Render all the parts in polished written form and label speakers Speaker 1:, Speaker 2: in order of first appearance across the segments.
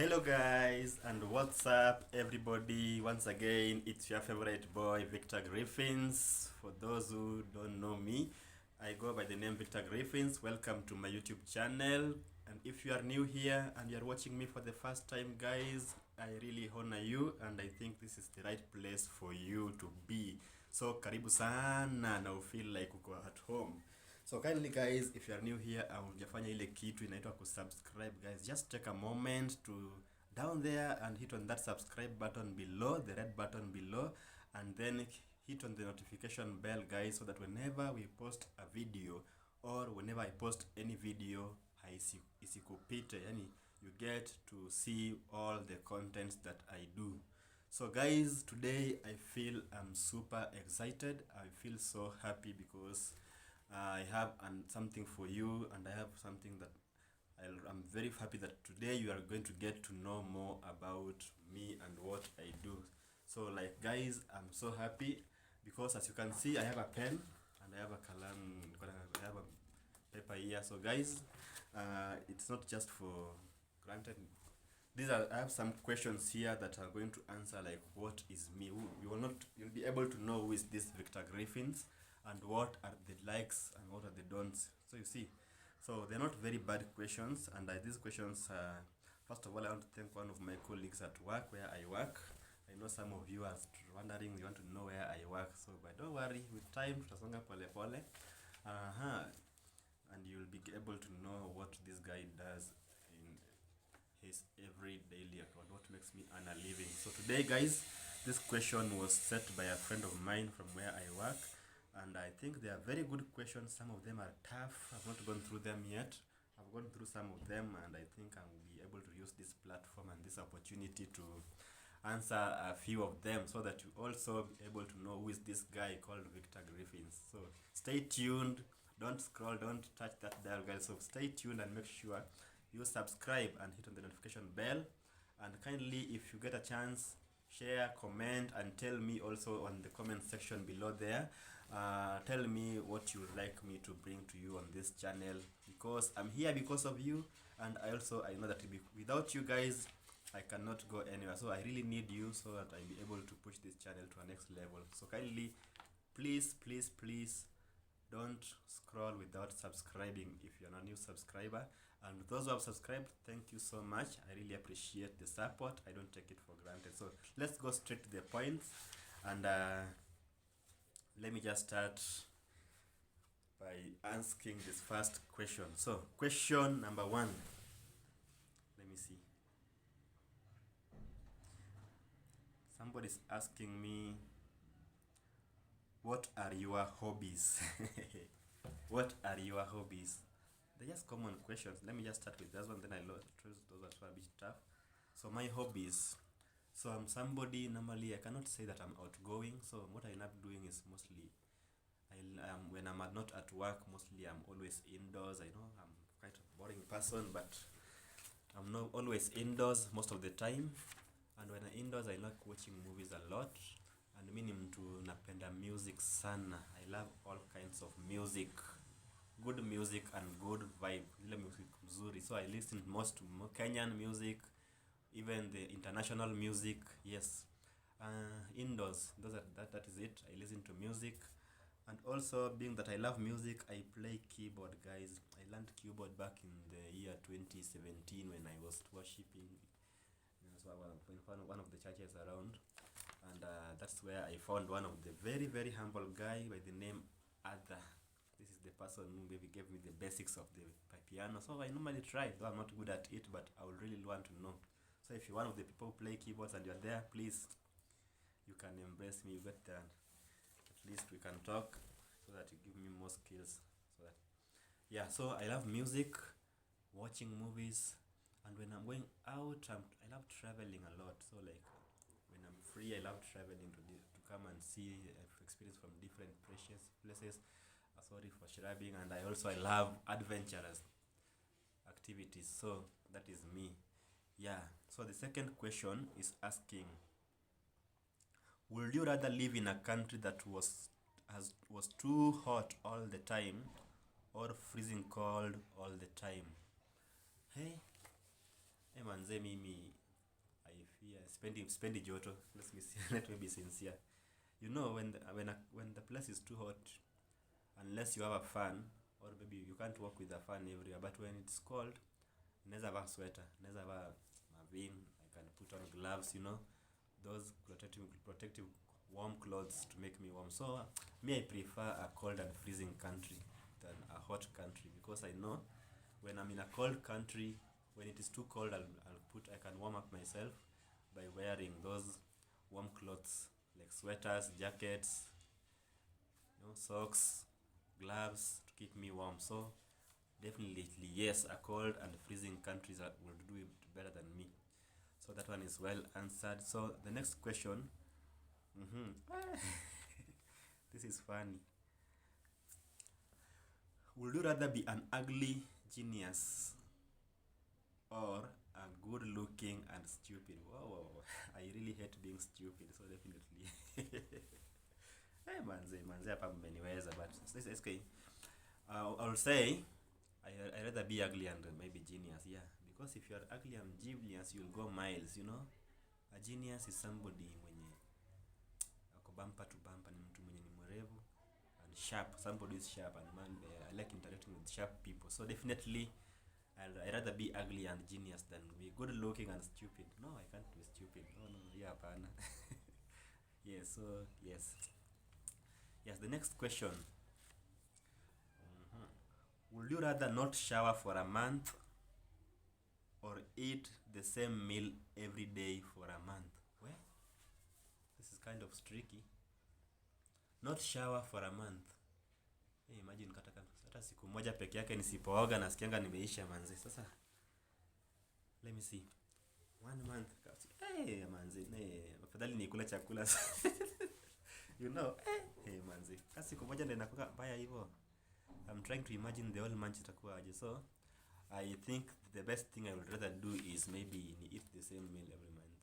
Speaker 1: Hello guys and what's up everybody. Once again it's your favorite boy Victor Griffins. For those who don't know me, I go by the name Victor Griffins. Welcome to my YouTube channel, and if you are new here and you are watching me for the first time, guys, I really honor you and I think this is the right place for you to be. So karibu sana na feel like uko at home. So kindly guys, if you are new here, hujafanya ile kitu inaitwa kusubscribe, guys, just take a moment to down there and hit on that subscribe button below, the red button below, and then hit on the notification bell, guys, so that whenever we post a video or whenever I post any video isikupite, yani you get to see all the contents that I do. So guys, today I feel I'm super excited. I feel so happy because I have something for you, and I have something that I'm very happy that today you are going to get to know more about me and what I do. So like guys, I'm so happy because as you can see, I have a pen and I have a kalam, I have a paper here. So guys, it's not just for granted. I have some questions here that are going to answer, like what is me. You'll be able to know who is this Victor Griffins and what are the likes and what are the don'ts. So you see, so they're not very bad questions, and these questions, first of all, I want to thank one of my colleagues at work where I work. I know some of you are wondering, you want to know where I work, so but don't worry, with time tutasonga pole pole. And you'll be able to know what this guy does in his everyday life, what makes me earn a living. So today guys, this question was set by a friend of mine from where I work, and I think they are very good questions. Some of them are tough. I've not gone through them yet. I've gone through some of them, and I think I will be able to use this platform and this opportunity to answer a few of them, so that you also be able to know who is this guy called Victor Griffins. So stay tuned, don't scroll, don't touch that dial, guys. So stay tuned and make sure you subscribe and hit on the notification bell, and kindly, if you get a chance, share, comment, and tell me also on the comment section below there. Tell me what you would like me to bring to you on this channel, because I'm here because of you, and I know that without you guys I cannot go anywhere. So I really need you so that I'll be able to push this channel to a next level. So kindly, please don't scroll without subscribing if you're a new subscriber. And those who have subscribed, thank you so much. I really appreciate the support. I don't take it for granted. So let's go straight to the point, and let me just start by asking this first question. So question number one, let me see. Somebody's asking me, what are your hobbies? What are your hobbies? They're just common questions. Let me just start with this one, then I choose those that are a bit tough. So my hobbies. So I'm somebody, normally I cannot say that I'm outgoing. So what I end up doing is mostly, when I'm not at work, mostly I'm always indoors. I know I'm quite a boring person, but I'm not always indoors most of the time. And when I'm indoors, I like watching movies a lot. And mimi mtu napenda music sana. I love all kinds of music, good music and good vibe, ile music mzuri. So I listen most to Kenyan music, even the international music. Yes, indoors, that is it. I listen to music, and also, being that I love music, I play keyboard, guys. I learned keyboard back in the year 2017 when I was worshiping one of the churches around, and that's where I found one of the very humble guy by the name Ada. This is the person who maybe gave me the basics of the piano. So I normally try, though I'm not good at it, but I would really want to know. So if you're one of the people who play keyboards and you're there, please, you can embrace me. You get there, at least we can talk, so that you give me more skills. So that, yeah, so I love music, watching movies, and when I'm going out, I love traveling a lot. So like when I'm free, I love traveling to come and see experience from different precious places. Sorry for sharing. And I love adventurous activities. So that is me. Yeah. So the second question is asking, would you rather live in a country that was too hot all the time, or freezing cold all the time? Hey man, manze mimi I fear spendi joto. Let me be sincere. You know, when the place is too hot, unless you have a fan, or maybe you can't walk with a fan everywhere, but when it's cold, naweza have a sweater, naweza have a mavin, I can put on gloves, you know, those protective warm clothes to make me warm. So me, I prefer a cold and freezing country than a hot country, because I know when I'm in a cold country, when it is too cold, I can warm up myself by wearing those warm clothes like sweaters, jackets, you know, socks, gloves to keep me warm. So definitely yes, a cold and freezing countries will do it better than me. So that one is well answered. So the next question, this is funny. Would you rather be an ugly genius or a good looking and stupid? Whoa. I really hate being stupid, so definitely. Hey, manze hapa mmeniweza, but this is okay. I'll say I rather be ugly and maybe genius, yeah. Because if you're ugly and genius, you'll go miles, you know. A genius is somebody mwenye ako bumper to bumper, ni mtu mwenye ni mwerevu and sharp. Somebody is sharp, and man, I like interacting with sharp people. So definitely I'd rather be ugly and genius than be good looking and stupid. No, I can't be stupid. No, yeah, pana. Yes, so yes. Yes, the next question. Would you rather not shower for a month or eat the same meal every day for a month? Well, this is kind of tricky. Not shower for a month. Hey, imagine hata siku moja peke yake nisipooga nasikianga nimeisha manzi. Sasa let me see. 1 month. Hey manzi, afadhali nikula chakula. You know, hey manzi. Kasi siku moja ndio inakuwa mbaya hivyo. I'm trying to imagine the whole month itakuwa aje. So I think the best thing I would rather do is maybe eat the same meal every month,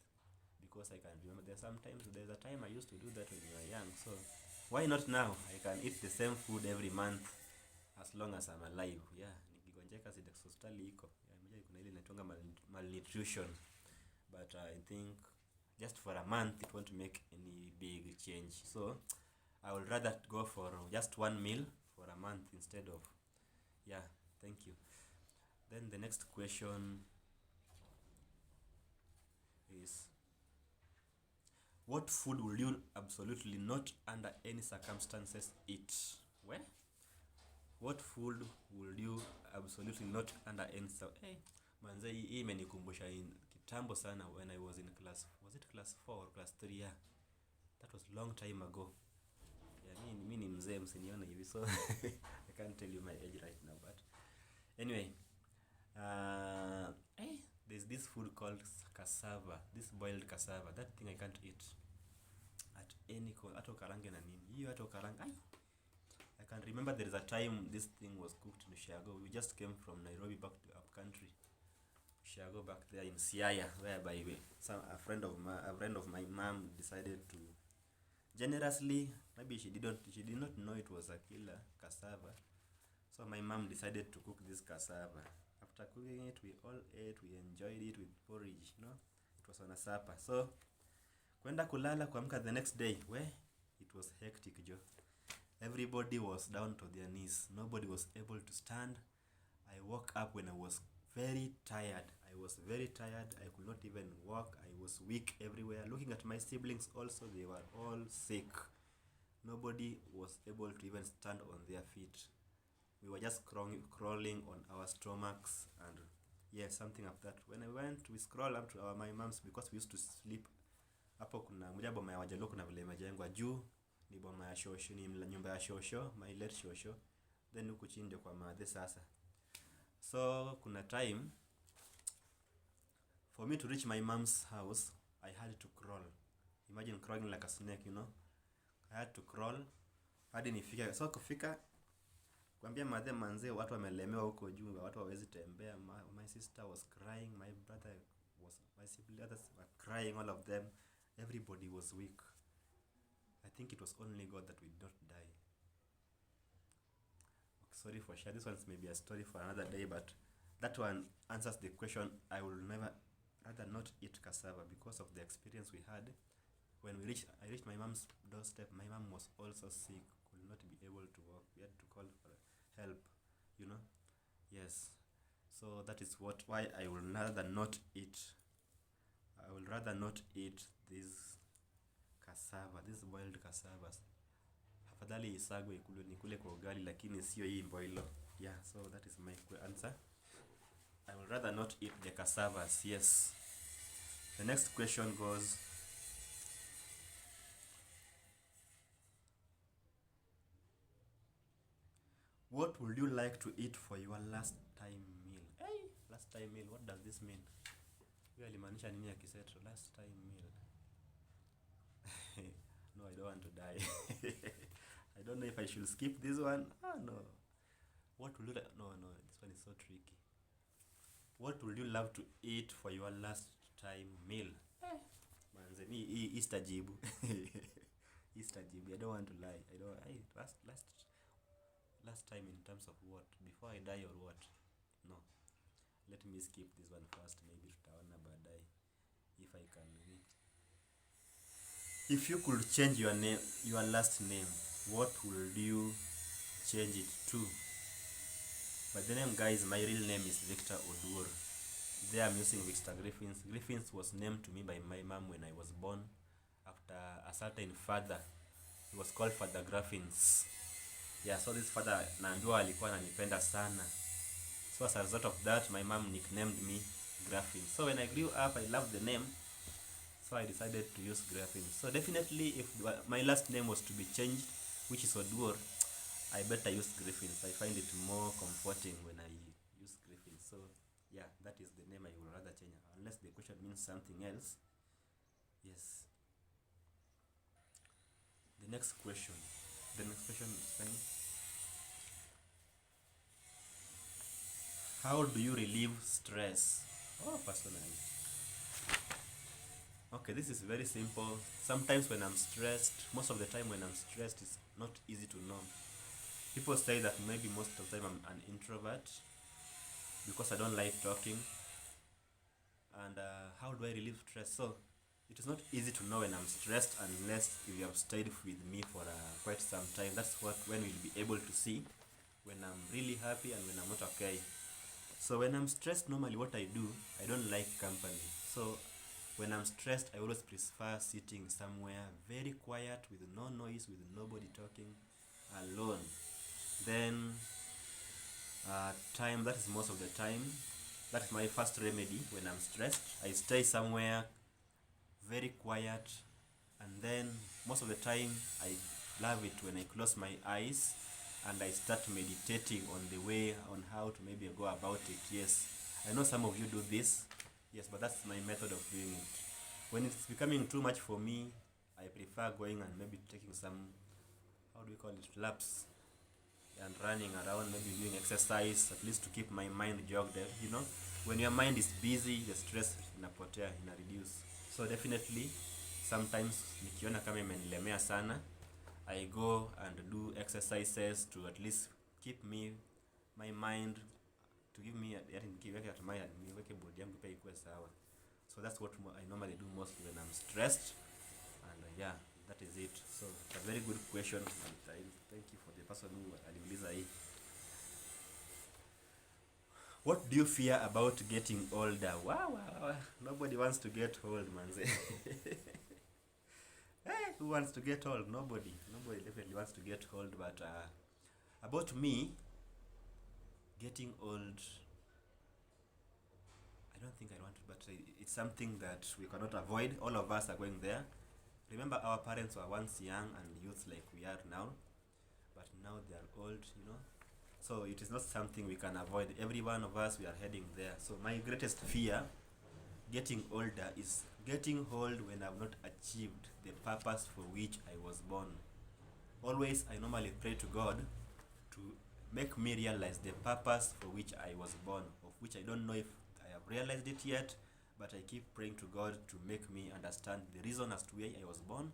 Speaker 1: because I can remember there's a time I used to do that when we were young. So why not now? I can eat the same food every month as long as I'm alive. Yeah, nikigonjeka hospitali iko. Yeah, mmoja kuna ile inaitwa malnutrition. But I think just for a month it won't make any big change. So I would rather go for just one meal for a month instead of, yeah, thank you. Then the next question is, what food will you absolutely not under any circumstances eat? Well, what food will you absolutely not under any manze, hii imenikumbusha in kitambo sana when I was in class, was it class 4 or class 3? Yeah, that was long time ago. Yeah, mimi ni mzee, msinione hivi, so I can't tell you my age right now, but anyway, there's this food called cassava, this boiled cassava. That thing I can't eat at any cost. Ato karange na nini hiyo, ato karanga. I can remember there is a time this thing was cooked in Ushago. We just came from Nairobi back to up country, Ushago back there in Siaya, whereby a friend of my mom decided to generously, maybe she did not know it was a killer cassava. So my mom decided to cook this cassava. After cooking it, we all ate, we enjoyed it with porridge, you know. It was on a supper. So kwenda kulala kuamka the next day, it was hectic, Joe. Everybody was down to their knees. Nobody was able to stand. I woke up when I was very tired. I could not even walk. I was weak everywhere. Looking at my siblings also, they were all sick. Nobody was able to even stand on their feet. We were just crawling on our stomachs, and yeah, something like that. When we scroll up to my mom's, because we used to sleep hapo. Kuna moja boma ya Wajaluo, kuna vile imejengwa juu, ni boma ya shosho, ni nyumba ya shosho, my late shosho. Then huku chini ndio kwa madhe sasa. So kuna time for me to reach my mom's house, I had to crawl. Imagine crawling like a snake, you know. I had to crawl hadi nifika. So kufika kuambia madhe, manze, watu wamelemewa huko juu, watu hawezi tembea. My sister was crying, my siblings were crying, all of them. Everybody was weak. I think it was only God that we did not die. Sorry for sharing. This one's maybe a story for another day, but that one answers the question I will never not eat cassava because of the experience we had. When I reached my mom's doorstep. My mom was also sick, could not be able to walk. We had to call for help, you know. Yes, so that is why I will rather not eat. I will rather not eat this cassava, this boiled cassavas. Afadhali isagwe nikule kwa ugali, lakini sio hii boilo. Yeah, so that is my answer. I will rather not eat the cassavas. Yes. The next question goes, what would you like to eat for your last time meal? Hey, last time meal, what does this mean? Hiyo alimaanisha nini akisetro last time meal? No, I don't want to die. I don't know if I should skip this one. No. What will you no, this one is so tricky. What would you love to eat for your last time meal? Manze, me Easter jibu. Easter jibu. I don't want to lie. Last time in terms of what? Before I die or what? No. Let me skip this one first. Maybe tutaona baadaye if I can. If you could change your name, your last name, what would you change it to? But the name, guys, my real name is Victor Odur. There I'm using Victor Griffins. Griffins was named to me by my mom when I was born after a certain father. He was called Father Griffins. Yeah, so this father najua alikuwa ananipenda sana. So as a result of that, my mom nicknamed me Griffins. So when I grew up, I loved the name. So I decided to use Griffins. So definitely, if my last name was to be changed, which is Odur, I better use Griffins. I find it more comforting when I use Griffins. So yeah, that is the name I would rather change, unless the question means something else. Yes. The next question is saying, how do you relieve stress? Oh, personally. Okay, this is very simple. Sometimes when I'm stressed, most of the time when I'm stressed, it's not easy to know. People say that maybe most of the time I'm an introvert because I don't like talking. And how do I relieve stress? So it is not easy to know when I'm stressed unless you have stayed with me for quite some time. That's when we'll be able to see when I'm really happy and when I'm not okay. So when I'm stressed, normally what I do, I don't like company. So when I'm stressed, I always prefer sitting somewhere very quiet with no noise, with nobody talking, alone. Then that is most of the time. That's my first remedy when I'm stressed. I stay somewhere very quiet, and then most of the time I love it when I close my eyes and I start meditating on the way on how to maybe go about it. Yes, I know some of you do this. Yes, but that's my method of doing it. When it's becoming too much for me, I prefer going and maybe taking some, how do we call it, laps, and running around, maybe doing exercise, at least to keep my mind jogged. You know, when your mind is busy, the stress inapotea, ina reduce. So definitely, sometimes nikiona kama imenilemea sana, I go and do exercises to at least keep my mind, to give me nikiweke at my niweke body yangu pia ikuwe sawa. So that's what I normally do most when I'm stressed. And yeah, that is it. So it's a very good question, and thank you for the person who aliuliza hii. What do you fear about getting older? Wow. Nobody wants to get old, manze. Hey, who wants to get old? Nobody definitely wants to get old. But about me getting old, I don't think I want to, but it's something that we cannot avoid. All of us are going there. Remember, our parents were once young and youth like we are now, but now they are old, you know. So it is not something we can avoid. Every one of us, we are heading there. So my greatest fear getting older is getting old when I've not achieved the purpose for which I was born. Always, I normally pray to God to make me realize the purpose for which I was born, of which I don't know if I have realized it yet, but I keep praying to God to make me understand the reason as to why I was born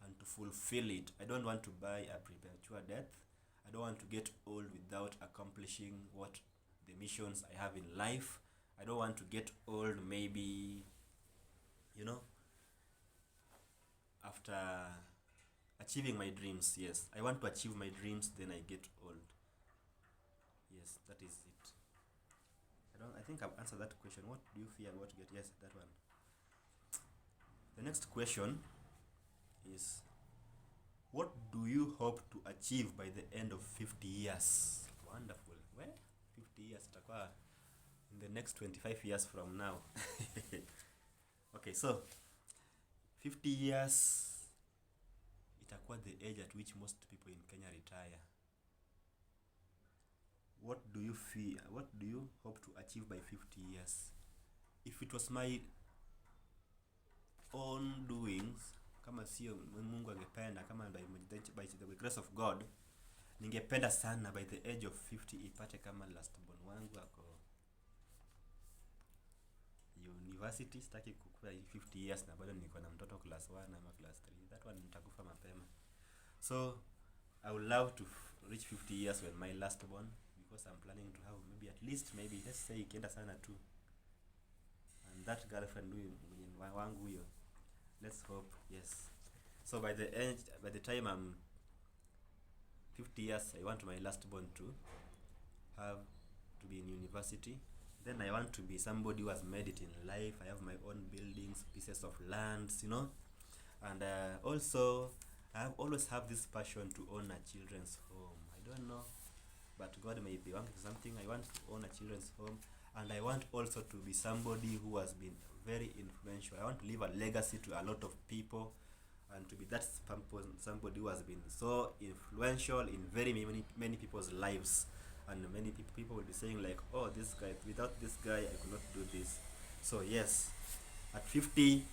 Speaker 1: and to fulfill it. I don't want to buy a premature death. I don't want to get old without accomplishing what the missions I have in life. I don't want to get old maybe after achieving my dreams. Yes, I want to achieve my dreams, then I get old. Yes, that is it. I think I've answered that question. What do you fear about to get? Yes, that one. The next question is, what do you hope to achieve by the end of 50 years? Wonderful. Well, 50 years itakuwa in the next 25 years from now. Okay, so 50 years itakuwa the age at which most people in Kenya retire. What do you fear? What do you hope to achieve by 50 years? If it was my own doings, kama sio Mungu angependa, kama by the grace of God, ningependa sana by the age of 50 ipate kama last born wangu ako university. Sitaki kukua 50 years na bado niko na mtoto class 1 ama class 3. That one nitakufa mapema. So I would love to reach 50 years when my last born, because I'm planning to have maybe let's say ikienda sana 2, and that girlfriend wangu huyo, let's hope. Yes, so by the time I'm 50 years, I want my last born to be in university. Then I want to be somebody who has made it in life. I have my own buildings, pieces of lands, and also I always have this passion to own a children's home. I don't know, but God may be wanting something. I want to own a children's home, and I want also to be somebody who has been very influential. I want to leave a legacy to a lot of people, and to be that somebody who has been so influential in very many people's lives. And many people will be saying like, oh, this guy, without this guy I could not do this. So yes, at 50,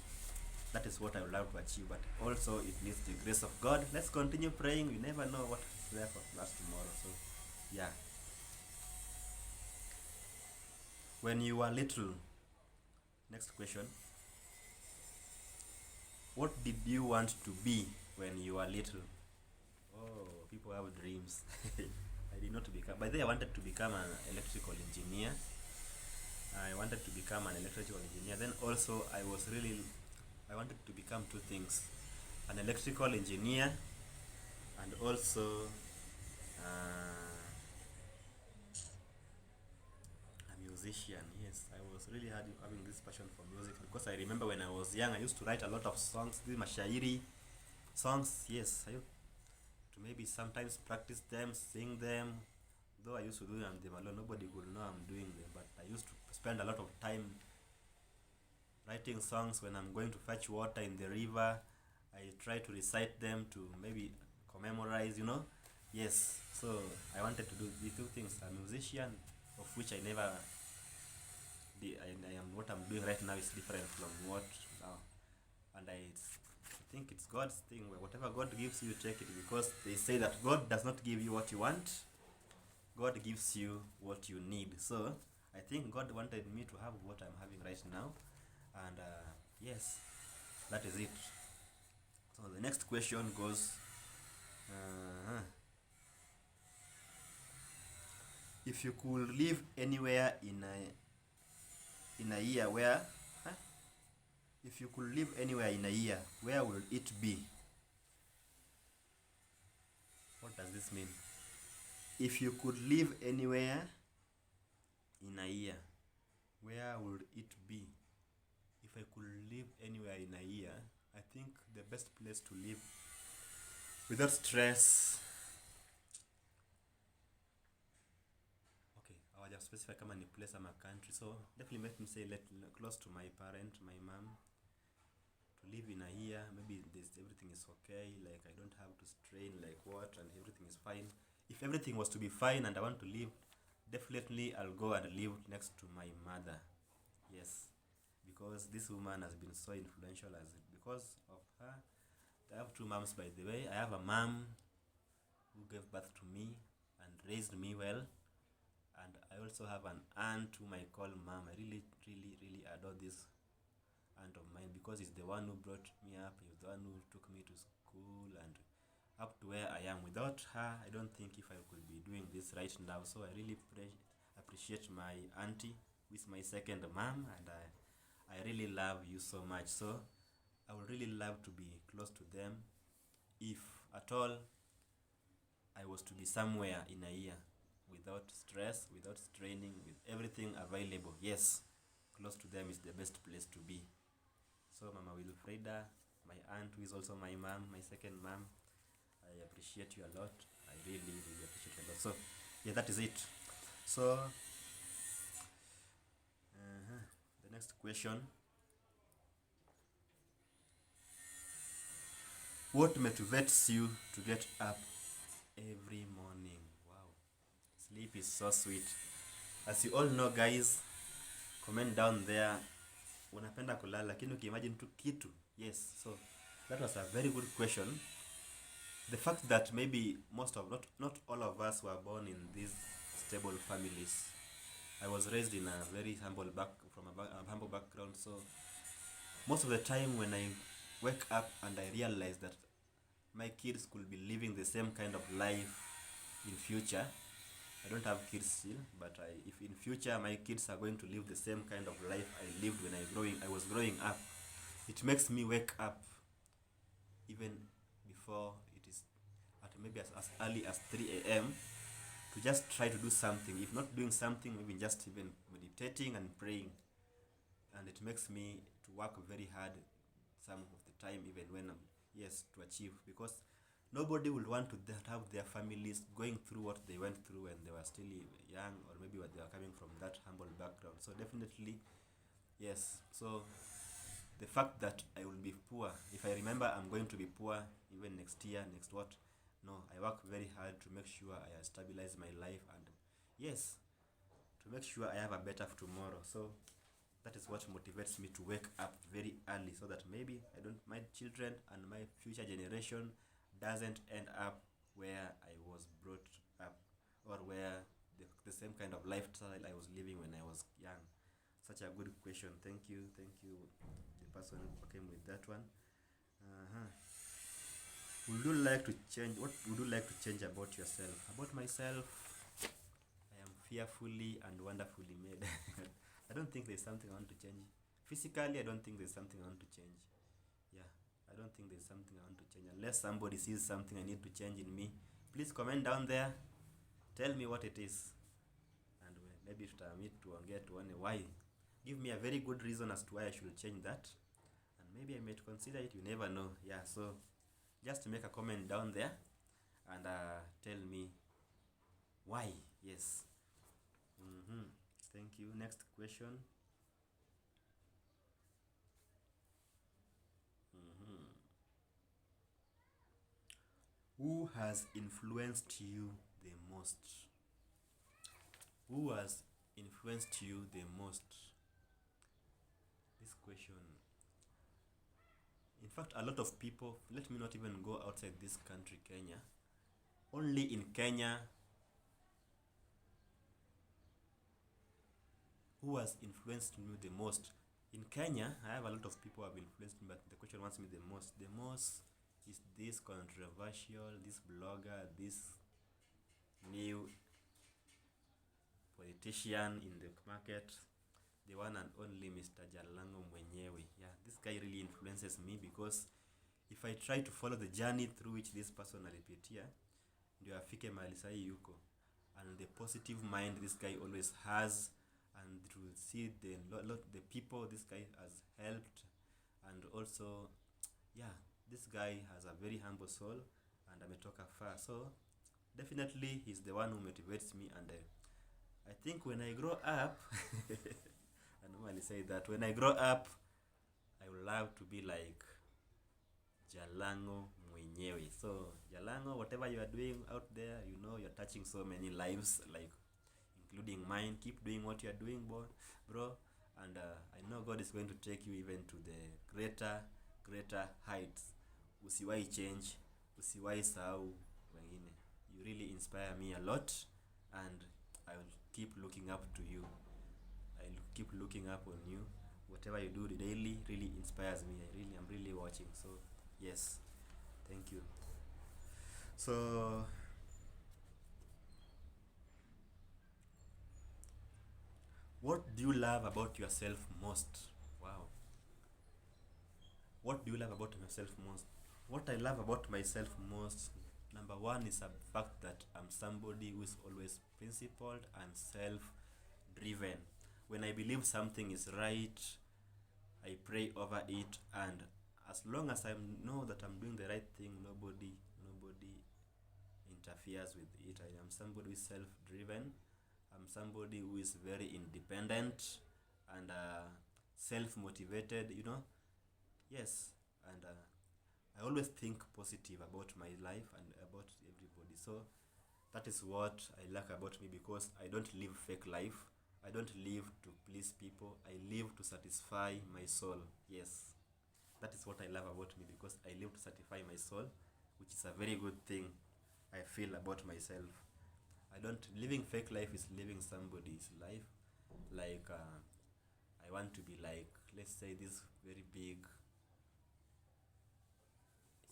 Speaker 1: that is what I would love to achieve, but also it needs the grace of God. Let's continue praying. You never know what is there for us tomorrow. So yeah, when you were little, next question, what did you want to be when you were little? Oh, people have dreams. I did not become, by the way, I wanted to become an electrical engineer. Then also I wanted to become two things: an electrical engineer and also a musician. Yes, I was really having this passion for music, because I remember when I was young, I used to write a lot of songs, these mashairi songs. Yes, I used to maybe sometimes practice them, sing them, though I used to do them alone. Nobody could know I'm doing them, but I used to spend a lot of time writing songs. When I'm going to fetch water in the river, I try to recite them to maybe commemorate, Yes, so I wanted to do the two things: a musician, of which I never did. I am, what I'm doing right now is different from what now, and I think it's God's thing. Whatever God gives you, take it, because they say that God does not give you what you want, God gives you what you need. So I think God wanted me to have what I'm having right now, and yes, that is it. So the next question goes, if you could live anywhere in a year, where if you could live anywhere in a year, where will it be? What does this mean? If you could live anywhere in a year, where would it be? If I could live anywhere in a year, I think the best place to live without stress. Okay, I will just specify kama ni place or country. So definitely let me say close to my parent, my mom. To live in a year, maybe everything is okay, like I don't have to strain like what, and everything is fine. If everything was to be fine and I want to live, definitely I'll go and live next to my mother. Yes, because this woman has been so influential, because of her. I have two moms, by the way. I have a mom who gave birth to me and raised me well, and I also have an aunt whom I call mom. I really adore this aunt of mine, because he's the one who brought me up, he's the one who took me to school and up to where I am. Without her, I don't think if I could be doing this right now. So I really appreciate my auntie, who is my second mom, and I really love you so much. So I would really love to be close to them. If at all I was to be somewhere in a year without stress, without straining, with everything available, yes, close to them is the best place to be. So, Mama Wilfreda, my aunt, who is also my mom, my second mom, I appreciate you a lot. I really, really appreciate you a lot. So, yeah, that is it. So, the next question: what motivates you to get up every morning? Wow, sleep is so sweet. As you all know, guys, comment down there. Unapenda kulala, lakini ukiimagine tu kitu. Yes, so that was a very good question. The fact that maybe not all of us were born in these stable families. I was raised in a very humble background, so most of the time when I wake up and I realize that my kids could be living the same kind of life in future. I don't have kids still, but if in future my kids are going to live the same kind of life I lived when I was growing up, it makes me wake up even before it is at maybe as early as 3 a.m. to just try to do something. If not doing something, maybe just even meditating and praying. And it makes me to work very hard some of the time, even when yes, to achieve, because nobody will want to have their families going through what they went through when they were still young, or maybe when they were coming from that humble background. So definitely, yes. So the fact that I will be poor, if I remember I'm going to be poor even next year, next what, no, I work very hard to make sure I stabilize my life, and yes, to make sure I have a better tomorrow. So that is what motivates me to wake up very early, so that maybe my children and my future generation doesn't end up where I was brought up, or where the same kind of lifestyle I was living when I was young. Such a good question. Thank you, the person who came with that one. Uh-huh. Would you like to change? What would you like to change about yourself? About myself, I am fearfully and wonderfully made. I don't think there's something I want to change. Physically, I don't think there's something I want to change. Yeah, I don't think there's something I want to change. Unless somebody sees something I need to change in me, please comment down there. Tell me what it is. And maybe meet to get one why. Give me a very good reason as to why I should change that. And maybe I might consider it. You never know. Yeah, so just make a comment down there and tell me why. Yes. Thank you. Next question. Who has influenced you the most? Who has influenced you the most? This question. In fact, a lot of people, let me not even go outside this country, Kenya. Only in Kenya, who has influenced me the most? In Kenya, I have a lot of people who have influenced me, but the question wants me the most. The most is this controversial, this blogger, this new politician in the market, the one and only Mr. Jalango mwenyewe. Yeah, this guy really influences me, because if I try to follow the journey through which this person alipitia, ndio afike mahali sahi yuko, and the positive mind this guy always has, and to see the people this guy has helped, and also, yeah, this guy has a very humble soul, and ametoka far. So definitely he's the one who motivates me, and I think when I grow up, I normally say that when I grow up, I would love to be like Jalango mwenyewe. So Jalango, whatever you are doing out there, you know you're touching so many lives, like including mine. Keep doing what you are doing, bro. And I know God is going to take you even to the greater heights. Usiwai change, usiwai sahau wengine. You really inspire me a lot, and I will keep looking up to you. I'll keep looking up on you. Whatever you do daily really inspires me. I'm really watching. So yes, thank you. So what do you love about yourself most? Wow. What do you love about yourself most? What I love about myself most, number one, is the fact that I'm somebody who is always principled and self-driven. When I believe something is right, I pray over it, and as long as I know that I'm doing the right thing, nobody interferes with it. I am somebody who is self-driven. I'm somebody who is very independent and self-motivated, Yes, and I always think positive about my life and about everybody. So that is what I like about me, because I don't live fake life. I don't live to please people. I live to satisfy my soul. Yes, that is what I love about me, because I live to satisfy my soul, which is a very good thing I feel about myself. I don't living fake life is living somebody's life. Like I want to be like, let's say, this very big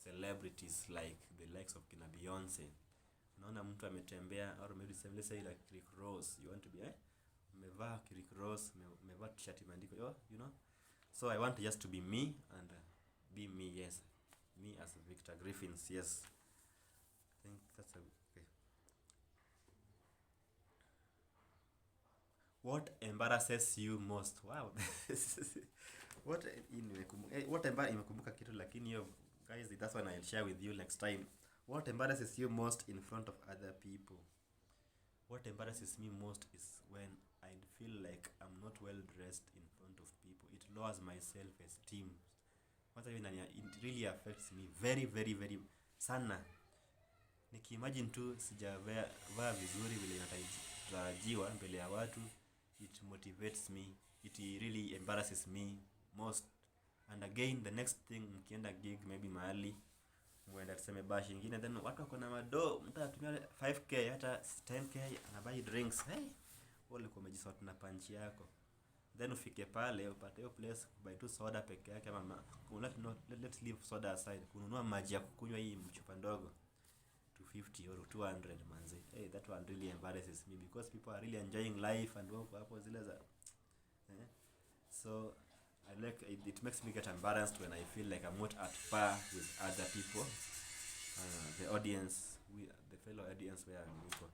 Speaker 1: celebrities, like the likes of kina Beyonce. Unaona mtu ametembea, or maybe let's say like Rick Ross. You want to be umevaa Rick Ross, umevaa t-shirt imeandikwa, So I want just to be me and be me. Yes, me as Victor Griffins. Yes, I think that's okay. What embarrasses you most? Wow. What imekumbuka kitu, lakini hiyo, guys, that's one I'll share with you next time. What embarrasses you most in front of other people? What embarrasses me most is when I feel like I'm not well dressed in front of people. It lowers my self-esteem. It really affects me very, very, very sana. Nikiimagine tu sijavaa vizuri vile inatarajiwa mbele ya watu, it motivates me. It really embarrasses me most. And again, the next thing, mkienda gig maybe mahali, mwenda tuseme bash ingine, then watu wako na mado, mtu anatumia 5k hata 10k anabuy drinks. Hey, wale kwa umejisort na punch yako. Then ufike pale upate hiyo place buy tu soda peke yake, ama let's leave soda aside, kununua maji ya kukunywa hii mchupa ndogo 250 or 200 manzi. Hey, that one really embarrasses me, because people are really enjoying life and wako hapo zile za so I like it makes me get embarrassed when I feel like I'm not at par with other people, the audience, the fellow audience where I'm equal.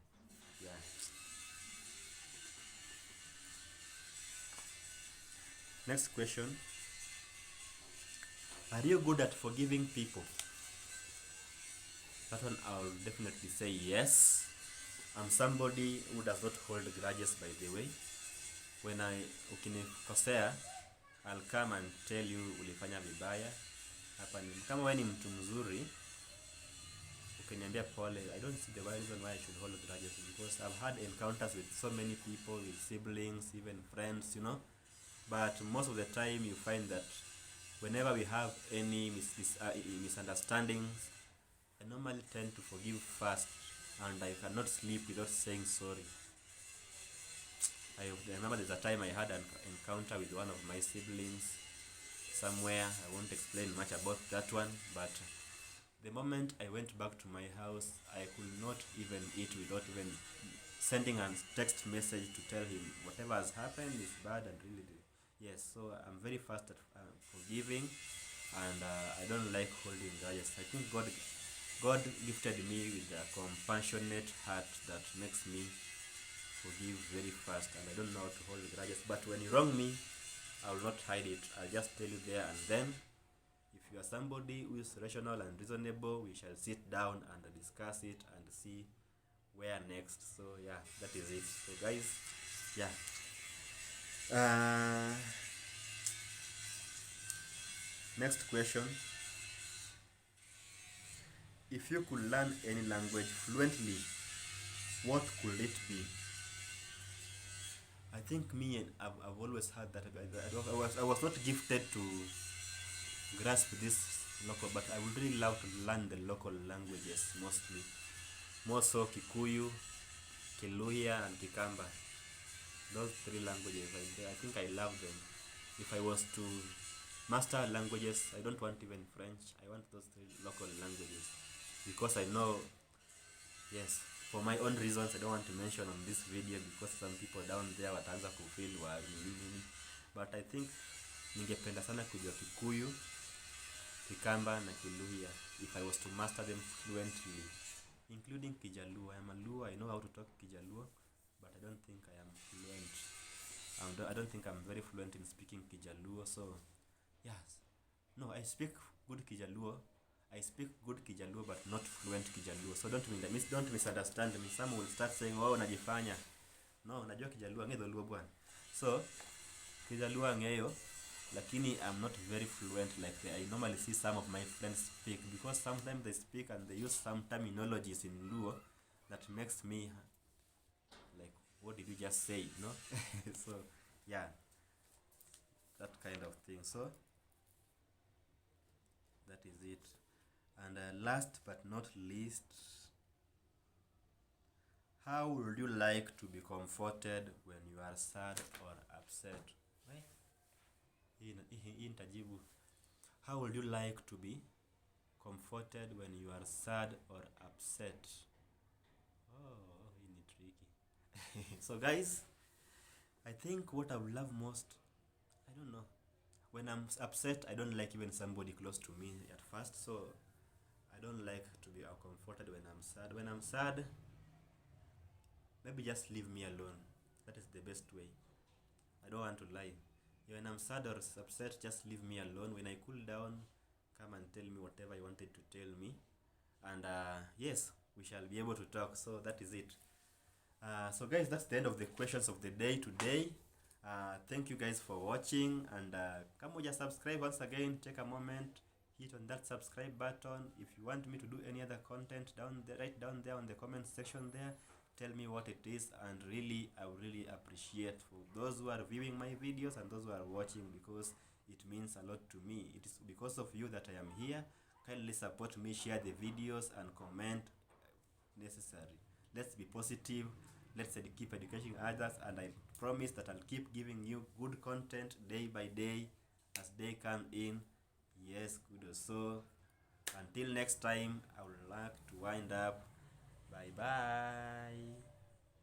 Speaker 1: Yeah. Next question. Are you good at forgiving people? That one I'll definitely say yes. I'm somebody who does not hold grudges, by the way. When ukinikosea, I'll come and tell you ulifanya vibaya. Hapa ni kama wewe ni mtu mzuri, ukiniambia pole, I don't see the reason why I should hold grudges, because I've had encounters with so many people, with siblings, even friends, But most of the time you find that whenever we have any misunderstandings, I normally tend to forgive first, and I cannot sleep without saying sorry. I remember there's a time I had an encounter with one of my siblings somewhere. I won't explain much about that one, but the moment I went back to my house, I could not even eat without even sending a text message to tell him whatever has happened is bad and really yes. So I'm very fast at forgiving, and I don't like holding grudges. I think God gifted me with a compassionate heart that makes me forgive very fast, and I don't know how to hold grudges. But when you wrong me, I will not hide it. I'll just tell you there and then. If you are somebody who is rational and reasonable, we shall sit down and discuss it and see where next. So yeah, that is it. So guys, yeah. Next question. If you could learn any language fluently, what could it be? I think I've always had that. I was not gifted to grasp this local, but I would really love to learn the local languages mostly. More so Kikuyu, Kiluhia, and Kikamba. Those three languages, I think I love them. If I was to master languages, I don't want even French. I want those three local languages, because I know, yes, for my own reasons, I don't want to mention on this video, because some people down there wataanza kufeel nini. But I think ningependa sana kujua Kikuyu, Kikamba na Kiluhya, if I was to master them fluently, including Kijaluo. I am a Luo, I know how to talk Kijaluo, but I don't think I am fluent. I don't think I'm very fluent in speaking Kijaluo, so yes. No, I speak good Kijaluo. I speak good Kijaluo, but not fluent Kijaluo. So don't misunderstand me. Some will start saying, "Oh, najifanya." No, najua Kijaluo, ngedo Luo bwana. So, Kijaluo ngeyo, lakini I'm not very fluent like I normally see some of my friends speak, because sometimes they speak and they use some terminologies in Luo that makes me like, what did you just say, no? So, yeah, that kind of thing. So, that is it. And last but not least, how would you like to be comforted when you are sad or upset? How would you like to be comforted when you are sad or upset? Oh, tricky. So guys, I think what I would love most, I don't know. When I'm upset, I don't like even somebody close to me at first. So I don't like to be comforted when I'm sad. When I'm sad, maybe just leave me alone. That is the best way. I don't want to lie. When I'm sad or upset, just leave me alone. When I cool down, come and tell me whatever you wanted to tell me. And yes, we shall be able to talk. So that is it. So guys, that's the end of the questions of the day today. Thank you guys for watching. And come on, just subscribe once again. Take a moment, hit on that subscribe button. If you want me to do any other content, right down there on the comment section there, tell me what it is, and really I would really appreciate for those who are viewing my videos and those who are watching, because it means a lot to me. It is because of you that I am here. Kindly support me, share the videos, and comment necessary. Let's be positive. Let's keep educating others, and I promise that I'll keep giving you good content day by day as they come in. Yes, good. So until next time, I would like to wind up. Bye bye.